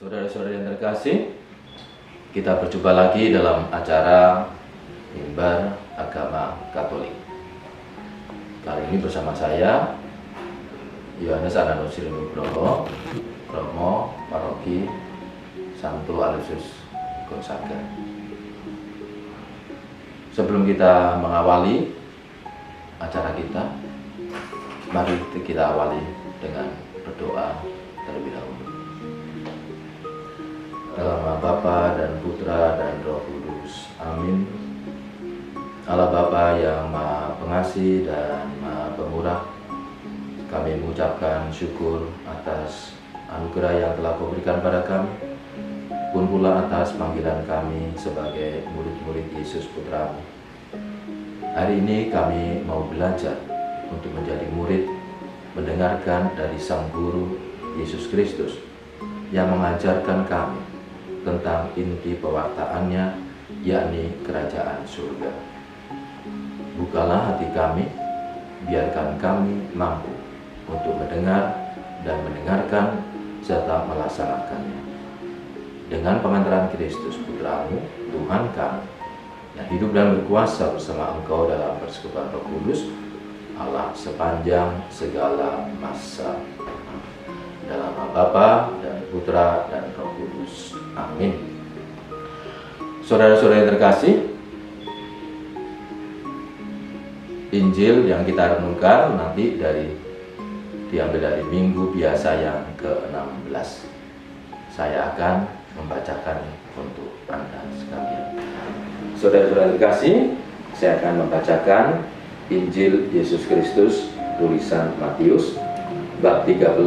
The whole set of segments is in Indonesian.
Saudara-saudara yang terkasih, kita berjumpa lagi dalam acara Mimbar Agama Katolik. Kali ini bersama saya, Yohanes Ananusir Nugroho, Romo Paroki Santo Aloysius Gonzaga. Sebelum kita mengawali acara kita, mari kita awali dengan berdoa terlebih dahulu. Dalam nama Bapa dan Putra dan Roh Kudus. Amin. Allah Bapa yang Maha Pengasih dan Maha Pemurah, kami mengucapkan syukur atas anugerah yang telah Kau berikan pada kami, pun pula atas panggilan kami sebagai murid-murid Yesus Putra-Mu. Hari ini kami mau belajar untuk menjadi murid, mendengarkan dari Sang Guru Yesus Kristus yang mengajarkan kami tentang inti pewartaannya, yakni kerajaan surga. Bukalah hati kami, biarkan kami mampu untuk mendengar dan mendengarkan serta melaksanakannya. Dengan pengantaran Kristus Putra-Mu, Tuhan kami, yang hidup dan berkuasa bersama Engkau dalam persekutuan Roh Kudus, Allah sepanjang segala masa. Dalam nama Bapa dan Putra dan Roh Kudus. Amin. Saudara-saudara yang terkasih, Injil yang kita renungkan nanti diambil dari Minggu Biasa yang ke-16. Saya akan membacakan untuk Anda sekalian. Saudara-saudara yang terkasih, saya akan membacakan Injil Yesus Kristus tulisan Matius bab 13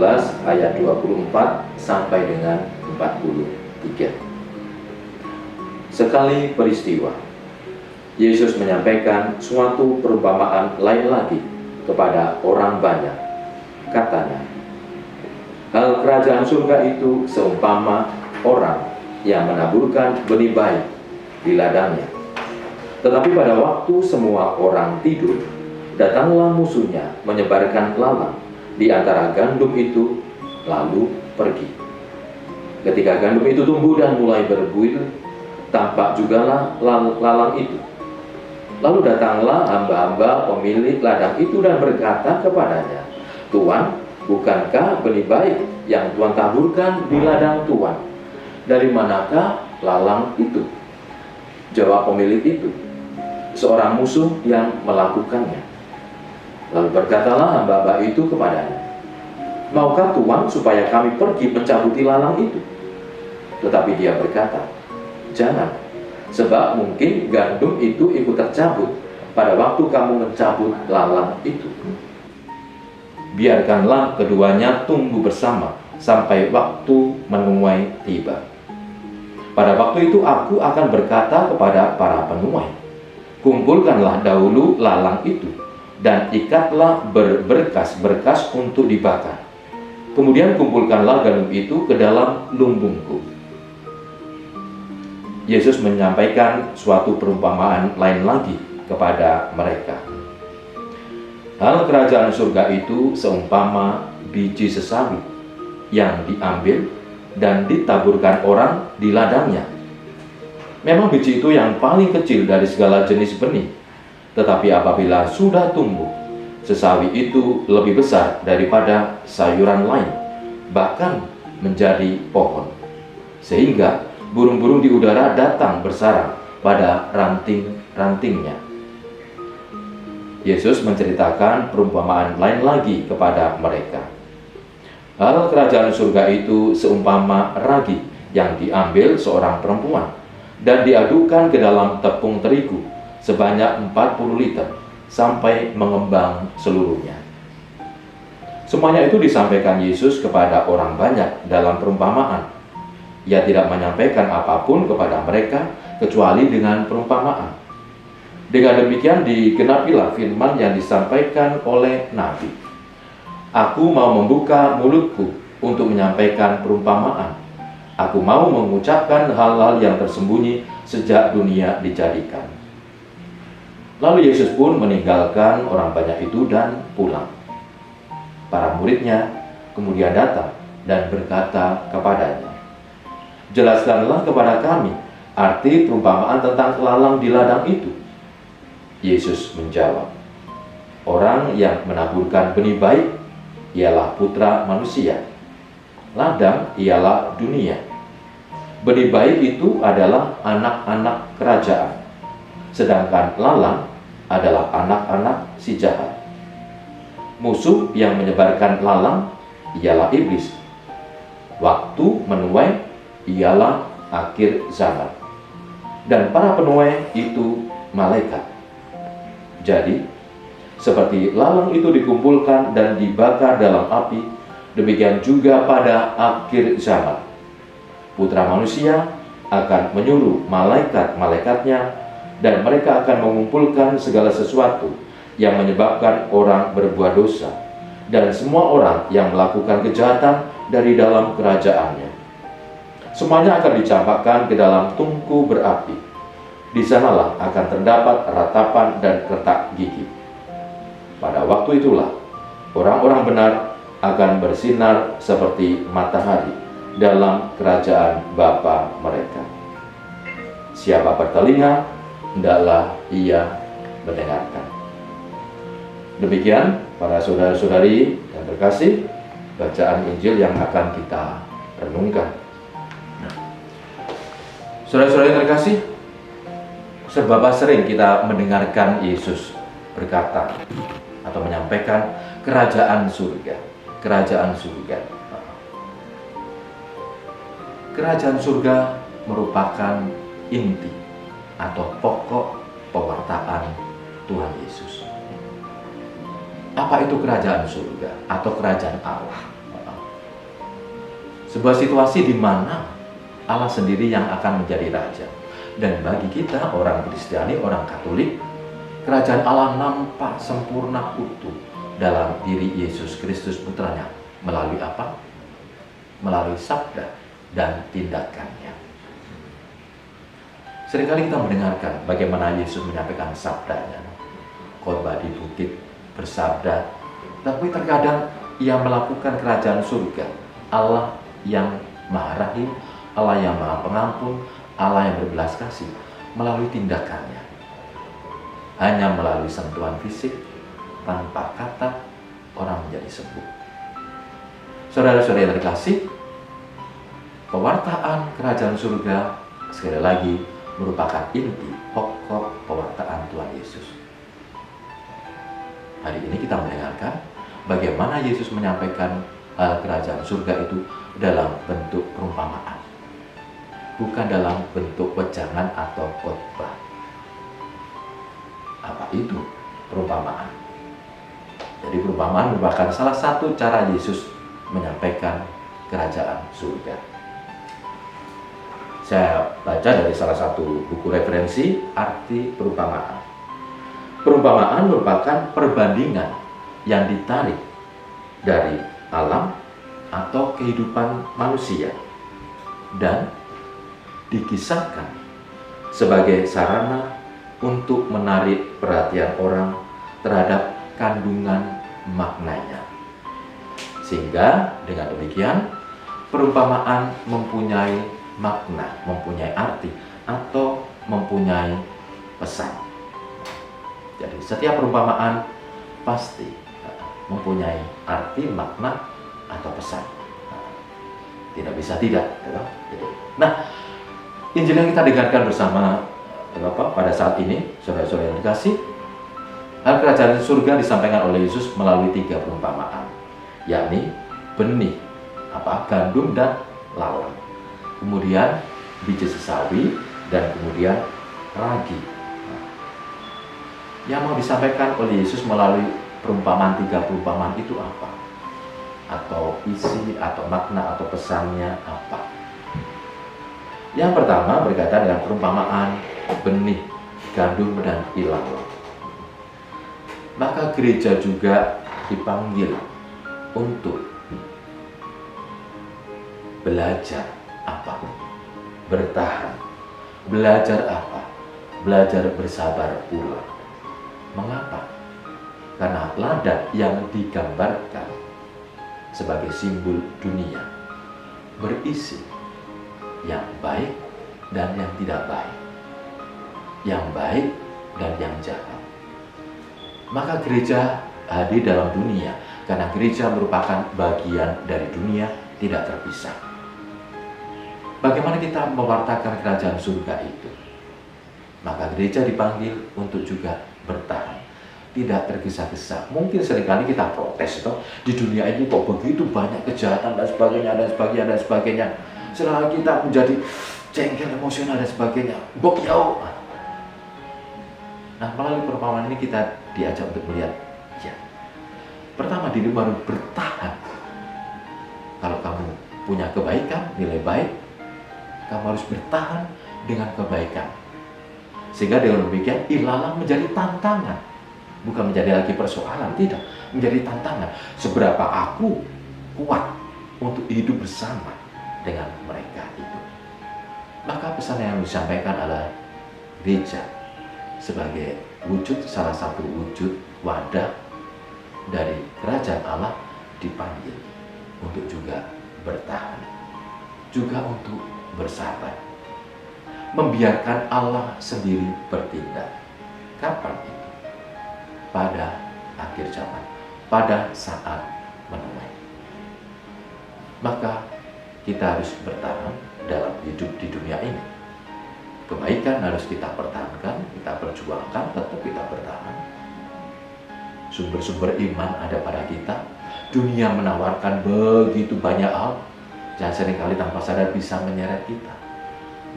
ayat 24 sampai dengan 43. Sekali peristiwa, Yesus menyampaikan suatu perumpamaan lain lagi kepada orang banyak. Katanya, hal kerajaan surga itu seumpama orang yang menaburkan benih baik di ladangnya. Tetapi pada waktu semua orang tidur, datanglah musuhnya menyebarkan lalang di antara gandum itu, lalu pergi. Ketika gandum itu tumbuh dan mulai berbuih, tampak jugalah lalang itu. Lalu datanglah hamba-hamba pemilik ladang itu dan berkata kepadanya, Tuan, bukankah benih baik yang Tuan taburkan di ladang Tuan? Dari manakah lalang itu? Jawab pemilik itu, seorang musuh yang melakukannya. Lalu berkatalah hamba-hamba itu kepadanya, maukah Tuan supaya kami pergi mencabuti lalang itu? Tetapi dia berkata, jangan, sebab mungkin gandum itu ikut tercabut pada waktu kamu mencabut lalang itu. Biarkanlah keduanya tumbuh bersama sampai waktu menuai tiba. Pada waktu itu aku akan berkata kepada para penuai, kumpulkanlah dahulu lalang itu dan ikatlah berberkas-berkas untuk dibakar. Kemudian kumpulkanlah gandum itu ke dalam lumbungku. Yesus menyampaikan suatu perumpamaan lain lagi kepada mereka. Hal kerajaan surga itu seumpama biji sesawi yang diambil dan ditaburkan orang di ladangnya. Memang biji itu yang paling kecil dari segala jenis benih, tetapi apabila sudah tumbuh, sesawi itu lebih besar daripada sayuran lain, bahkan menjadi pohon, sehingga burung-burung di udara datang bersarang pada ranting-rantingnya. Yesus menceritakan perumpamaan lain lagi kepada mereka. Hal kerajaan surga itu seumpama ragi yang diambil seorang perempuan dan diadukan ke dalam tepung terigu sebanyak 40 liter sampai mengembang seluruhnya. Semuanya itu disampaikan Yesus kepada orang banyak dalam perumpamaan. Ia tidak menyampaikan apapun kepada mereka kecuali dengan perumpamaan. Dengan demikian digenapilah firman yang disampaikan oleh Nabi. Aku mau membuka mulutku untuk menyampaikan perumpamaan. Aku mau mengucapkan hal-hal yang tersembunyi sejak dunia dijadikan. Lalu Yesus pun meninggalkan orang banyak itu dan pulang. Para muridnya kemudian datang dan berkata kepadanya, jelaskanlah kepada kami arti perumpamaan tentang lalang di ladang itu. Yesus menjawab, orang yang menaburkan benih baik ialah putra manusia. Ladang ialah dunia. Benih baik itu adalah anak-anak kerajaan, sedangkan lalang adalah anak-anak si jahat. Musuh yang menyebarkan lalang ialah iblis. Waktu menuai ialah akhir zaman, dan para penuai itu malaikat. Jadi, seperti lalang itu dikumpulkan dan dibakar dalam api, demikian juga pada akhir zaman. Putra manusia akan menyuruh malaikat-malaikatnya, dan mereka akan mengumpulkan segala sesuatu yang menyebabkan orang berbuat dosa, dan semua orang yang melakukan kejahatan dari dalam kerajaannya. Semuanya akan dicampakkan ke dalam tungku berapi. Di sanalah akan terdapat ratapan dan retak gigi. Pada waktu itulah orang-orang benar akan bersinar seperti matahari dalam kerajaan Bapa mereka. Siapa bertelinga, hendaklah ia mendengarkan. Demikian para saudara-saudari yang terkasih, bacaan Injil yang akan kita renungkan. Saudara-saudari yang terkasih, seberapa sering kita mendengarkan Yesus berkata atau menyampaikan kerajaan surga. Kerajaan surga. Kerajaan surga merupakan inti atau pokok pewartaan Tuhan Yesus. Apa itu kerajaan surga atau kerajaan Allah? Sebuah situasi di mana Allah sendiri yang akan menjadi raja. Dan bagi kita, orang Kristiani, orang Katolik, kerajaan Allah nampak sempurna utuh dalam diri Yesus Kristus putranya. Melalui apa? Melalui sabda dan tindakannya. Seringkali kita mendengarkan bagaimana Yesus menyampaikan sabdanya. Khotbah di bukit bersabda, tapi terkadang ia melakukan kerajaan surga. Allah yang Maha Rahim, Allah yang Maha Pengampun, Allah yang berbelas kasih melalui tindakannya. Hanya melalui sentuhan fisik, tanpa kata, orang menjadi sembuh. Saudara-saudara yang terkasih, pewartaan kerajaan surga sekali lagi merupakan inti pokok pewartaan Tuhan Yesus. Hari ini kita mendengarkan bagaimana Yesus menyampaikan hal kerajaan surga itu dalam bentuk perumpamaan, bukan dalam bentuk wejangan atau khotbah. Apa itu perumpamaan? Jadi perumpamaan merupakan salah satu cara Yesus menyampaikan kerajaan surga. Saya baca dari salah satu buku referensi arti perumpamaan. Perumpamaan merupakan perbandingan yang ditarik dari alam atau kehidupan manusia dan dikisahkan sebagai sarana untuk menarik perhatian orang terhadap kandungan maknanya. Sehingga dengan demikian perumpamaan mempunyai makna, mempunyai arti atau mempunyai pesan. Jadi setiap perumpamaan pasti mempunyai arti, makna atau pesan. Tidak bisa tidak. Nah, Injil yang kita dengarkan bersama pada saat ini, saudara-saudara yang dikasih, hal kerajaan surga disampaikan oleh Yesus melalui 3 perumpamaan, yakni benih, gandum dan lalang, kemudian biji sesawi, dan kemudian ragi. Yang mau disampaikan oleh Yesus melalui perumpamaan 3 perumpamaan itu apa? Atau isi, atau makna, atau pesannya apa? Yang pertama berkaitan dengan perumpamaan benih, gandum, dan ilalang. Maka gereja juga dipanggil untuk belajar apa? Bertahan. Belajar apa? Belajar bersabar pula. Mengapa? Karena ladang yang digambarkan sebagai simbol dunia berisi yang baik dan yang tidak baik, yang baik dan yang jahat. Maka gereja hadir dalam dunia karena gereja merupakan bagian dari dunia tidak terpisah. Bagaimana kita mewartakan kerajaan surga itu? Maka gereja dipanggil untuk juga bertahan, tidak tergesa-gesa. Mungkin seringkali kita protes, toh di dunia ini kok begitu banyak kejahatan dan sebagainya dan sebagainya dan sebagainya. Selama kita menjadi jengkel, emosional dan sebagainya, bok jauh. Nah, melalui perumpamaan ini kita diajak untuk melihat, ya, pertama diri baru bertahan. Kalau kamu punya kebaikan, nilai baik, kamu harus bertahan dengan kebaikan. Sehingga dengan demikian ilalang menjadi tantangan, bukan menjadi lagi persoalan, tidak, menjadi tantangan. Seberapa aku kuat untuk hidup bersama dengan mereka itu. Maka pesan yang disampaikan adalah gereja sebagai wujud, salah satu wujud wadah dari kerajaan Allah dipanggil untuk juga bertahan, juga untuk bersabar, membiarkan Allah sendiri bertindak. Kapan itu? Pada akhir zaman, pada saat menuai. Maka kita harus bertahan dalam hidup di dunia ini. Kebaikan harus kita pertahankan, kita perjuangkan, tetap kita bertahan. Sumber-sumber iman ada pada kita. Dunia menawarkan begitu banyak hal yang seringkali tanpa sadar bisa menyeret kita.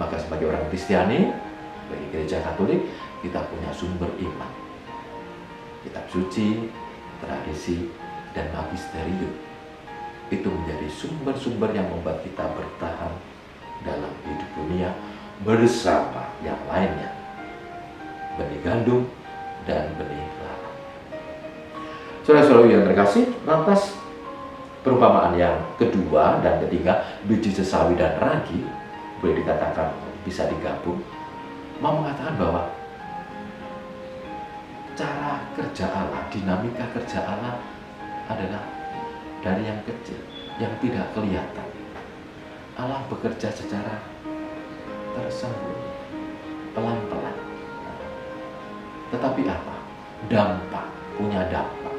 Maka sebagai orang Kristiani, bagi gereja Katolik, kita punya sumber iman. Kitab suci, tradisi, dan magisterium. Itu menjadi sumber-sumber yang membuat kita bertahan dalam hidup dunia bersama yang lainnya, benih gandum dan benih lara. Saudara-saudara yang terkasih, lantas perumpamaan yang kedua dan ketiga, biji sesawi dan ragi, boleh dikatakan bisa digabung, mau mengatakan bahwa cara kerja Allah, dinamika kerja Allah adalah dari yang kecil, yang tidak kelihatan. Allah bekerja secara tersembunyi, pelan-pelan. Tetapi apa? Dampak, punya dampak.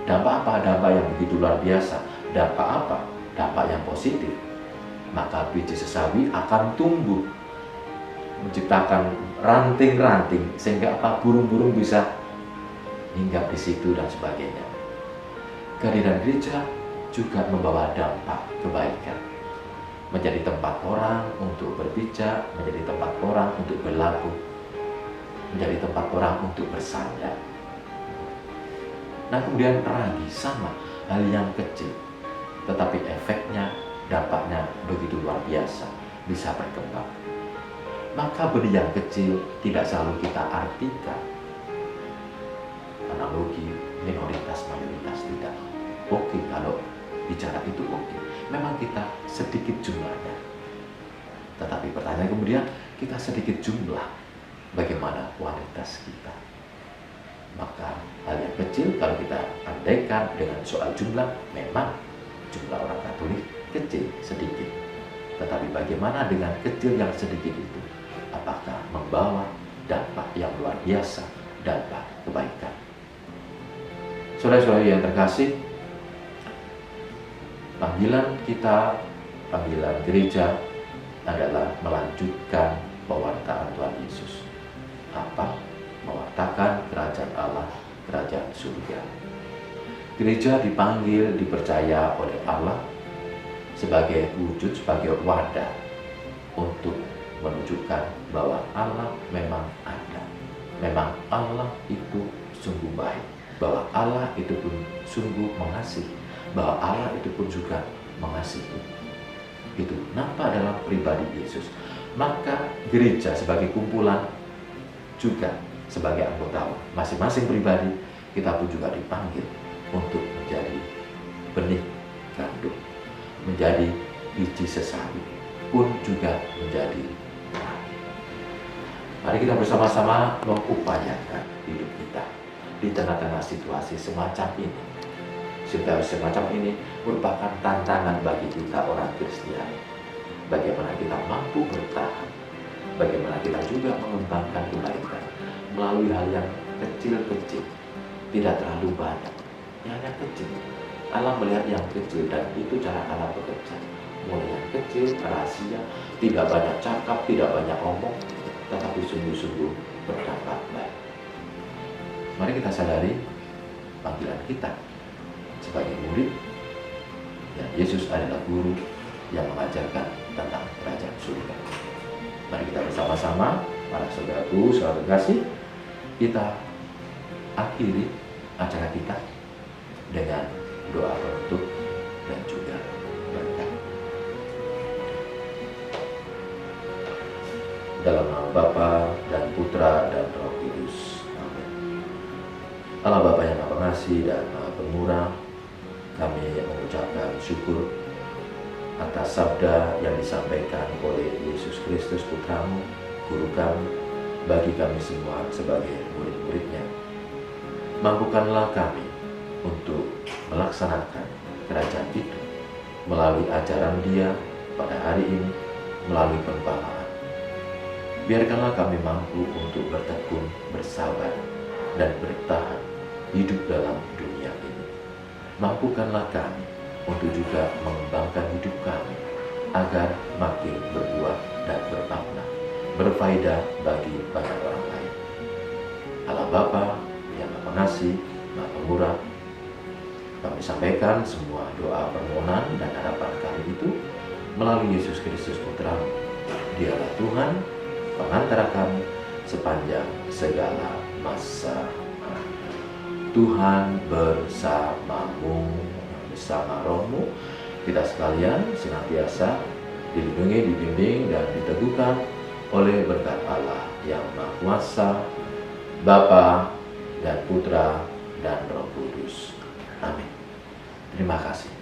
Dampak apa? Dampak yang begitu luar biasa. Dampak apa? Dampak yang positif. Maka biji sesawi akan tumbuh, menciptakan ranting-ranting, sehingga apa? Burung-burung bisa hinggap di situ dan sebagainya. Kehadiran gereja juga membawa dampak kebaikan. Menjadi tempat orang untuk berpijak, menjadi tempat orang untuk berlaku, menjadi tempat orang untuk bersandar. Nah, kemudian ragi sama, hal yang kecil, tetapi efeknya, dampaknya begitu luar biasa, bisa berkembang. Maka benih yang kecil tidak selalu kita artikan analogi minoritas mayoritas, tidak. Oke, kalau bicara itu oke. Memang kita sedikit jumlahnya. Tetapi pertanyaan kemudian, kita sedikit jumlah, bagaimana kualitas kita? Maka hal yang kecil kalau kita andaikan dengan soal jumlah, memang jumlah orang Katolik kecil, sedikit. Tetapi bagaimana dengan kecil yang sedikit itu? Apakah membawa dampak yang luar biasa, dampak kebaikan? Saudara-saudara yang terkasih, panggilan kita, panggilan gereja adalah melanjutkan pewartaan Tuhan Yesus. Apa? Mewartakan kerajaan Allah, kerajaan surga. Gereja dipanggil, dipercaya oleh Allah sebagai wujud, sebagai wadah untuk menunjukkan bahwa Allah memang ada. Memang Allah itu sungguh baik. Bahwa Allah itu pun sungguh mengasihi. Bahwa Allah itu pun juga mengasihi. Itu nampak dalam pribadi Yesus. Maka gereja sebagai kumpulan juga sebagai anggota masing-masing pribadi, kita pun juga dipanggil untuk menjadi benih gandum, menjadi biji sesawi, pun juga menjadi ragi. Mari kita bersama-sama mengupayakan hidup kita di tengah-tengah situasi semacam ini. Situasi semacam ini merupakan tantangan bagi kita orang Kristiani. bagaimana kita mampu bertahan, bagaimana kita juga mengembangkan kebaikan melalui hal yang kecil-kecil, tidak terlalu banyak, yang kecil. Allah melihat yang kecil, dan itu cara Allah bekerja. Mulai yang kecil, rahasia, tidak banyak cakap, tidak banyak omong, tetapi sungguh-sungguh berdampak baik. Mari kita sadari panggilan kita sebagai murid. Ya, Yesus adalah guru yang mengajarkan tentang kerajaan surga. Mari kita bersama-sama, para saudaraku, saudara kasih, kita akhiri acara kita dengan doa penutup dan juga berkat. Dalam nama Bapa dan Putra dan Roh Kudus. Amin. Allah Bapa yang Maha Pengasih dan Maha Pemurah, kami mengucapkan syukur atas sabda yang disampaikan oleh Yesus Kristus Putramu, Guru kami, bagi kami semua sebagai murid-muridnya. Mampukanlah kami untuk melaksanakan kerajaan itu melalui ajaran Dia pada hari ini, melalui perumpamaan. Biarkanlah kami mampu untuk bertekun, bersabar, dan bertahan hidup dalam dunia ini. Mampukanlah kami untuk juga mengembangkan hidup kami agar makin berbuah dan bermakna, berfaedah bagi banyak orang lain. Allah Bapa yang Maha Pengasih, Maha Pemurah, kami sampaikan semua doa permohonan dan harapan kami itu melalui Yesus Kristus Putra-Mu. Dialah Tuhan, pengantara kami sepanjang segala masa. Tuhan bersamamu, bersama rohmu. Kita sekalian senantiasa dilindungi, dibimbing, dan diteguhkan oleh berkat Allah yang Maha Kuasa, Bapa dan Putra dan Roh Kudus. Amin. Terima kasih.